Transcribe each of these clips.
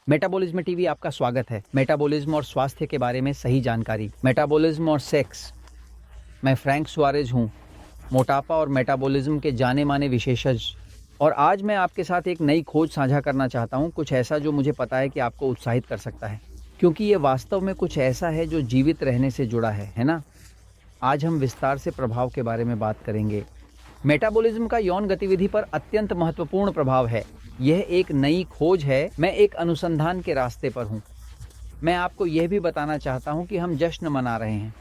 Metabolism TV आपका स्वागत है। मेटाबॉलिज्म और स्वास्थ्य के बारे में सही जानकारी। मेटाबॉलिज्म और सेक्स। मैं फ्रैंक सुआरेज हूँ, मोटापा और मेटाबॉलिज्म के जाने माने विशेषज्ञ, और आज मैं आपके साथ एक नई खोज साझा करना चाहता हूँ। कुछ ऐसा जो मुझे पता है कि आपको उत्साहित कर सकता है, क्योंकि ये वास्तव में कुछ ऐसा है जो जीवित रहने से जुड़ा है ना। आज हम विस्तार से प्रभाव के बारे में बात करेंगे। मेटाबॉलिज्म का यौन गतिविधि पर अत्यंत महत्वपूर्ण प्रभाव है। यह एक नई खोज है। मैं एक अनुसंधान के रास्ते पर हूँ। मैं आपको यह भी बताना चाहता हूँ कि हम जश्न मना रहे हैं।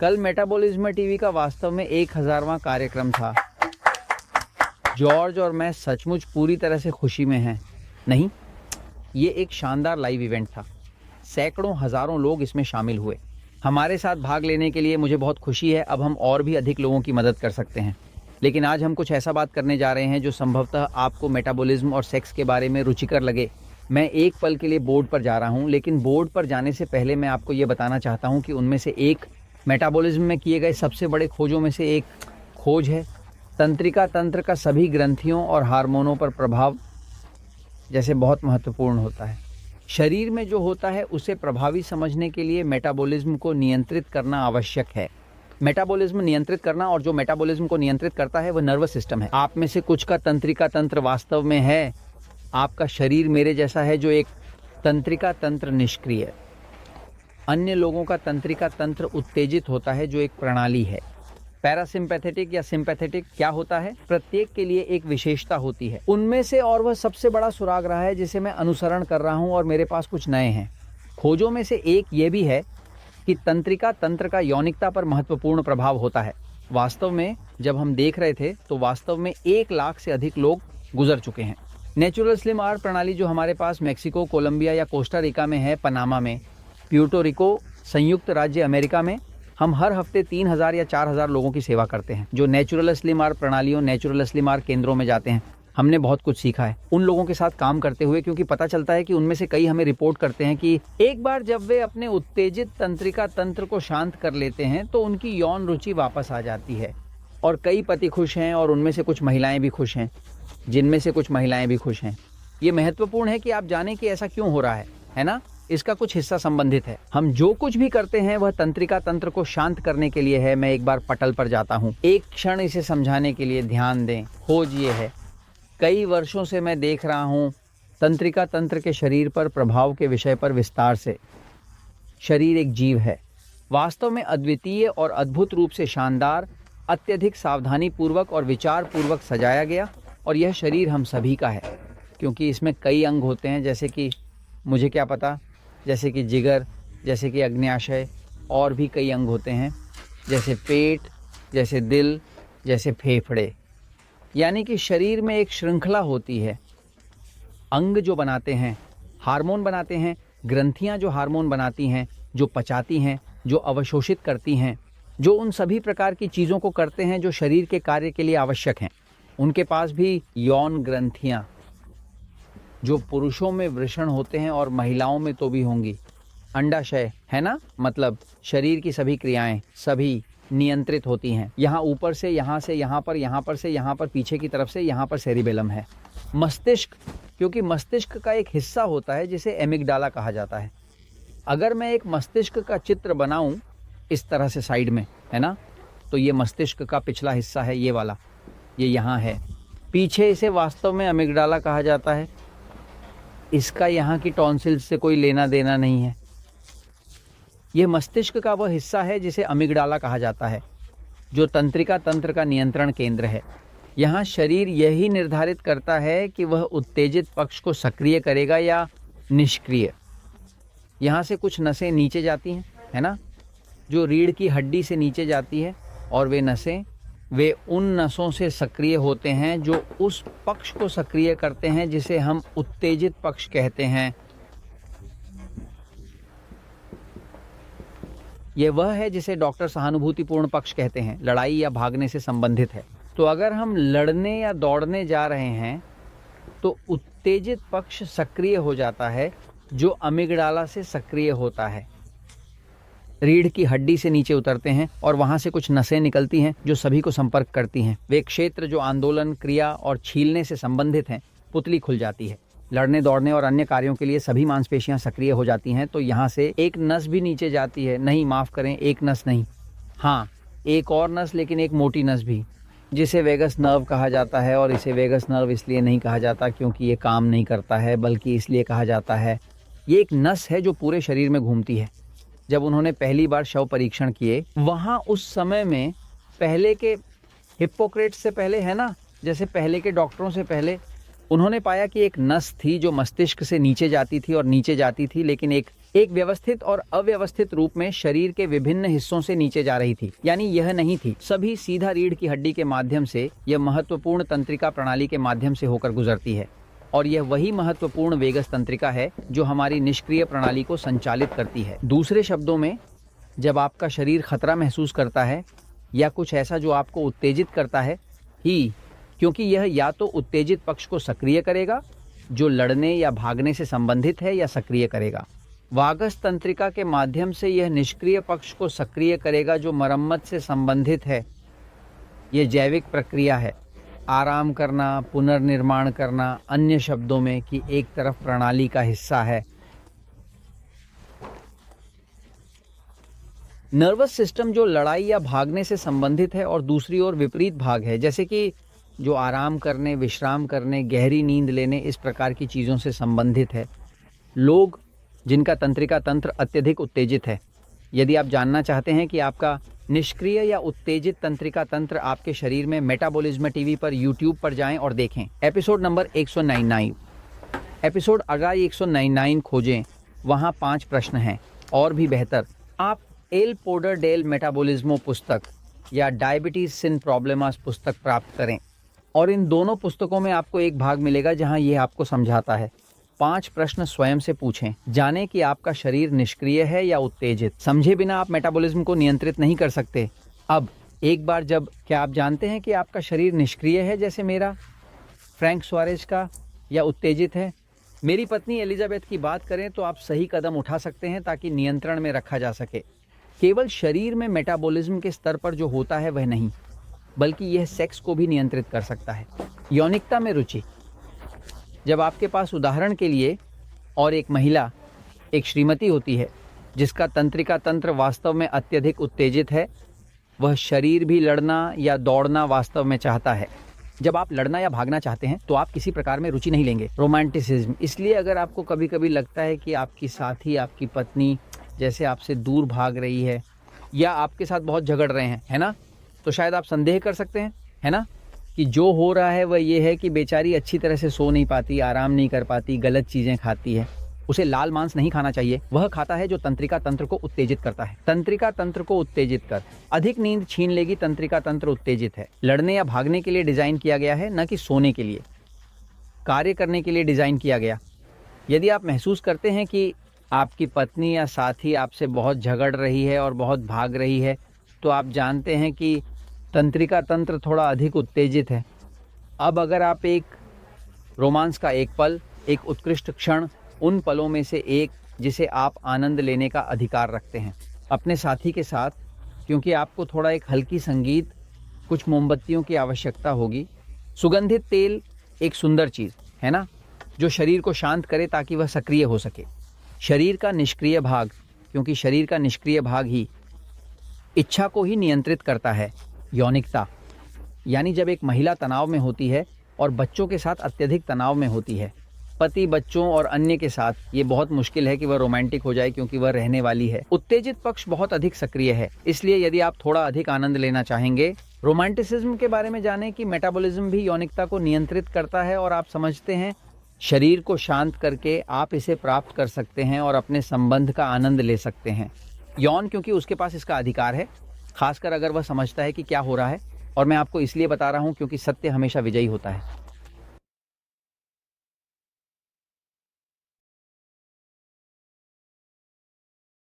कल मेटाबॉलिज्म टीवी का वास्तव में 1000वां कार्यक्रम था। जॉर्ज और मैं सचमुच पूरी तरह से खुशी में हैं। नहीं, ये एक शानदार लाइव इवेंट था। सैकड़ों हजारों लोग इसमें शामिल हुए। हमारे साथ भाग लेने के लिए मुझे बहुत खुशी है। अब हम और भी अधिक लोगों की मदद कर सकते हैं। लेकिन आज हम कुछ ऐसा बात करने जा रहे हैं जो संभवतः आपको मेटाबॉलिज्म और सेक्स के बारे में रुचिकर लगे। मैं एक पल के लिए बोर्ड पर जा रहा हूं, लेकिन बोर्ड पर जाने से पहले मैं आपको ये बताना चाहता हूं कि उनमें से एक मेटाबॉलिज्म में किए गए सबसे बड़े खोजों में से एक खोज है तंत्रिका तंत्र का सभी ग्रंथियों और हार्मोनों पर प्रभाव जैसे बहुत महत्वपूर्ण होता है। शरीर में जो होता है उसे प्रभावी समझने के लिए मेटाबॉलिज्म को नियंत्रित करना आवश्यक है। मेटाबॉलिज्म नियंत्रित करना, और जो मेटाबॉलिज्म को नियंत्रित करता है वह नर्वस सिस्टम है। आप में से कुछ का तंत्रिका तंत्र वास्तव में है। आपका शरीर मेरे जैसा है जो एक तंत्रिका तंत्र निष्क्रिय। अन्य लोगों का तंत्रिका तंत्र उत्तेजित होता है जो एक प्रणाली है। पैरासिम्पैथेटिक या सिंपैथेटिक क्या होता है? प्रत्येक के लिए एक विशेषता होती है। उनमें से और वह सबसे बड़ा सुराग रहा है जिसे मैं अनुसरण कर रहा हूं, और मेरे पास कुछ नए हैं। खोजों में से एक ये भी है कि तंत्रिका तंत्र का यौनिकता पर महत्वपूर्ण प्रभाव होता है। वास्तव में जब हम देख रहे थे तो वास्तव में 1 लाख से अधिक लोग गुजर चुके हैं। नेचुरल स्लिम आर प्रणाली जो हमारे पास मेक्सिको, कोलंबिया या कोस्टा रिका में है, पनामा में, प्यूर्टो रिको, संयुक्त राज्य अमेरिका में, हम हर हफ्ते 3000 या 4000 लोगों की सेवा करते हैं जो नेचुरल स्लिम आर प्रणालियों, नेचुरल स्लिम आर केंद्रों में जाते हैं। हमने बहुत कुछ सीखा है उन लोगों के साथ काम करते हुए, क्योंकि पता चलता है कि उनमें से कई हमें रिपोर्ट करते हैं कि एक बार जब वे अपने उत्तेजित तंत्रिका तंत्र को शांत कर लेते हैं तो उनकी यौन रुचि वापस आ जाती है। और कई पति खुश हैं, और उनमें से कुछ महिलाएं भी खुश हैं, जिनमें से कुछ महिलाएं भी खुश हैं। ये महत्वपूर्ण है कि आप जानें कि ऐसा क्यों हो रहा है ना। इसका कुछ हिस्सा संबंधित है। हम जो कुछ भी करते हैं वह तंत्रिका तंत्र को शांत करने के लिए है। मैं एक बार पटल पर जाता हूँ, एक क्षण इसे समझाने के लिए ध्यान दें। खोज ये है, कई वर्षों से मैं देख रहा हूँ तंत्रिका तंत्र के शरीर पर प्रभाव के विषय पर विस्तार से। शरीर एक जीव है, वास्तव में अद्वितीय और अद्भुत रूप से शानदार, अत्यधिक सावधानी पूर्वक और विचार पूर्वक सजाया गया। और यह शरीर हम सभी का है, क्योंकि इसमें कई अंग होते हैं, जैसे कि मुझे क्या पता, जैसे कि जिगर, जैसे कि अग्न्याशय, और भी कई अंग होते हैं, जैसे पेट, जैसे दिल, जैसे फेफड़े। यानी कि शरीर में एक श्रृंखला होती है। अंग जो बनाते हैं, हार्मोन बनाते हैं, ग्रंथियां जो हार्मोन बनाती हैं, जो पचाती हैं, जो अवशोषित करती हैं, जो उन सभी प्रकार की चीज़ों को करते हैं जो शरीर के कार्य के लिए आवश्यक हैं। उनके पास भी यौन ग्रंथियां, जो पुरुषों में वृषण होते हैं और महिलाओं में तो भी होंगी, अंडाशय है ना, मतलब शरीर की सभी क्रियाएं सभी नियंत्रित होती हैं। यहाँ ऊपर से, यहाँ से यहाँ पर, यहाँ पर से यहाँ पर, पीछे की तरफ से यहाँ पर सेरिबेलम है। मस्तिष्क, क्योंकि मस्तिष्क का एक हिस्सा होता है जिसे एमिगडाला कहा जाता है। अगर मैं एक मस्तिष्क का चित्र बनाऊं इस तरह से साइड में, है ना, तो ये मस्तिष्क का पिछला हिस्सा है, ये वाला, ये यहाँ है। पीछे इसे वास्तव में एमिगडाला कहा जाता है। इसका यहाँ की टॉन्सिल से कोई लेना देना नहीं है। यह मस्तिष्क का वह हिस्सा है जिसे अमिगडाला कहा जाता है, जो तंत्रिका तंत्र का नियंत्रण केंद्र है। यहाँ शरीर यही निर्धारित करता है कि वह उत्तेजित पक्ष को सक्रिय करेगा या निष्क्रिय। यहाँ से कुछ नसें नीचे जाती हैं, है ना, जो रीढ़ की हड्डी से नीचे जाती है, और वे नसें, वे उन नसों से सक्रिय होते हैं जो उस पक्ष को सक्रिय करते हैं जिसे हम उत्तेजित पक्ष कहते हैं। यह वह है जिसे डॉक्टर सहानुभूतिपूर्ण पक्ष कहते हैं, लड़ाई या भागने से संबंधित है। तो अगर हम लड़ने या दौड़ने जा रहे हैं तो उत्तेजित पक्ष सक्रिय हो जाता है, जो अमिगडाला से सक्रिय होता है। रीढ़ की हड्डी से नीचे उतरते हैं और वहां से कुछ नसें निकलती हैं जो सभी को संपर्क करती हैं। वे क्षेत्र जो आंदोलन, क्रिया और छीलने से संबंधित हैं, पुतली खुल जाती है। लड़ने दौड़ने और अन्य कार्यों के लिए सभी मांसपेशियां सक्रिय हो जाती हैं, तो यहाँ से एक नस भी नीचे जाती है। नहीं, माफ़ करें, एक नस नहीं, हाँ एक और नस, लेकिन एक मोटी नस भी, जिसे वेगस नर्व कहा जाता है। और इसे वेगस नर्व इसलिए नहीं कहा जाता क्योंकि ये काम नहीं करता है, बल्कि इसलिए कहा जाता है ये एक नस है जो पूरे शरीर में घूमती है। जब उन्होंने पहली बार शव परीक्षण किए, वहाँ उस समय में पहले के हिप्पोक्रेट्स से पहले, है ना, जैसे पहले के डॉक्टरों से पहले, उन्होंने पाया कि एक नस थी जो मस्तिष्क से नीचे जाती थी और नीचे जाती थी, लेकिन एक व्यवस्थित और अव्यवस्थित रूप में शरीर के विभिन्न हिस्सों से नीचे जा रही थी। यानी यह नहीं थी सभी सीधा रीढ़ की हड्डी के माध्यम से, यह महत्वपूर्ण तंत्रिका प्रणाली के माध्यम से होकर गुजरती है। और यह वही महत्वपूर्ण वेगस तंत्रिका है जो हमारी निष्क्रिय प्रणाली को संचालित करती है। दूसरे शब्दों में, जब आपका शरीर खतरा महसूस करता है या कुछ ऐसा जो आपको उत्तेजित करता है ही, क्योंकि यह या तो उत्तेजित पक्ष को सक्रिय करेगा जो लड़ने या भागने से संबंधित है, या सक्रिय करेगा वागस तंत्रिका के माध्यम से यह निष्क्रिय पक्ष को सक्रिय करेगा जो मरम्मत से संबंधित है। यह जैविक प्रक्रिया है, आराम करना, पुनर्निर्माण करना, अन्य शब्दों में कि एक तरफ प्रणाली का हिस्सा है। नर्वस सिस्टम जो लड़ाई या भागने से संबंधित है और दूसरी ओर विपरीत भाग है, जैसे कि जो आराम करने, विश्राम करने, गहरी नींद लेने, इस प्रकार की चीज़ों से संबंधित है। लोग जिनका तंत्रिका तंत्र अत्यधिक उत्तेजित है, यदि आप जानना चाहते हैं कि आपका निष्क्रिय या उत्तेजित तंत्रिका तंत्र आपके शरीर में, मेटाबॉलिज्म टीवी पर, यूट्यूब पर जाएं और देखें एपिसोड नंबर 199, एपिसोड अगाई 199 खोजें, वहाँ 5 प्रश्न हैं। और भी बेहतर, आप एल पोडर डेल मेटाबॉलिज्मो पुस्तक या डायबिटीज सिन प्रॉब्लमास पुस्तक प्राप्त करें, और इन दोनों पुस्तकों में आपको एक भाग मिलेगा जहां ये आपको समझाता है। 5 प्रश्न स्वयं से पूछें, जानें कि आपका शरीर निष्क्रिय है या उत्तेजित। समझे बिना आप मेटाबॉलिज्म को नियंत्रित नहीं कर सकते। अब एक बार जब, क्या आप जानते हैं कि आपका शरीर निष्क्रिय है जैसे मेरा, फ्रैंक सुआरेज का, या उत्तेजित है? मेरी पत्नी एलिजाबेथ की बात करें तो आप सही कदम उठा सकते हैं ताकि नियंत्रण में रखा जा सके। केवल शरीर में मेटाबॉलिज्म के स्तर पर जो होता है वह नहीं, बल्कि यह सेक्स को भी नियंत्रित कर सकता है। यौनिकता में रुचि, जब आपके पास उदाहरण के लिए और एक महिला, एक श्रीमती होती है जिसका तंत्रिका तंत्र वास्तव में अत्यधिक उत्तेजित है, वह शरीर भी लड़ना या दौड़ना वास्तव में चाहता है। जब आप लड़ना या भागना चाहते हैं तो आप किसी प्रकार में रुचि नहीं लेंगे। रोमांटिसिज्म, इसलिए अगर आपको कभी कभी लगता है कि आपकी साथी, आपकी पत्नी जैसे आपसे दूर भाग रही है या आपके साथ बहुत झगड़ रहे हैं, है ना, तो शायद आप संदेह कर सकते हैं, है ना, कि जो हो रहा है वह ये है कि बेचारी अच्छी तरह से सो नहीं पाती, आराम नहीं कर पाती, गलत चीज़ें खाती है। उसे लाल मांस नहीं खाना चाहिए, वह खाता है जो तंत्रिका तंत्र को उत्तेजित करता है। तंत्रिका तंत्र को उत्तेजित कर, अधिक नींद छीन लेगी। तंत्रिका तंत्र उत्तेजित है, लड़ने या भागने के लिए डिज़ाइन किया गया है, न कि सोने के लिए, कार्य करने के लिए डिज़ाइन किया गया। यदि आप महसूस करते हैं कि आपकी पत्नी या साथी आपसे बहुत झगड़ रही है और बहुत भाग रही है, तो आप जानते हैं कि तंत्रिका तंत्र थोड़ा अधिक उत्तेजित है। अब अगर आप एक रोमांस का एक पल, एक उत्कृष्ट क्षण, उन पलों में से एक जिसे आप आनंद लेने का अधिकार रखते हैं अपने साथी के साथ, क्योंकि आपको थोड़ा एक हल्की संगीत, कुछ मोमबत्तियों की आवश्यकता होगी। सुगंधित तेल एक सुंदर चीज़ है ना, जो शरीर को शांत करे ताकि वह सक्रिय हो सके। शरीर का निष्क्रिय भाग, क्योंकि शरीर का निष्क्रिय भाग ही इच्छा को ही नियंत्रित करता है। यौनिकता, यानी जब एक महिला तनाव में होती है और बच्चों के साथ अत्यधिक तनाव में होती है, पति, बच्चों और अन्य के साथ, ये बहुत मुश्किल है कि वह रोमांटिक हो जाए क्योंकि वह रहने वाली है। उत्तेजित पक्ष बहुत अधिक सक्रिय है, इसलिए यदि आप थोड़ा अधिक आनंद लेना चाहेंगे, रोमांटिसिज्म के बारे में जानें कि मेटाबॉलिज्म भी यौनिकता को नियंत्रित करता है और आप समझते हैं शरीर को शांत करके आप इसे प्राप्त कर सकते हैं और अपने संबंध का आनंद ले सकते हैं। यौन, क्योंकि उसके पास इसका अधिकार है, खासकर अगर वह समझता है कि क्या हो रहा है। और मैं आपको इसलिए बता रहा हूँ क्योंकि सत्य हमेशा विजयी होता है।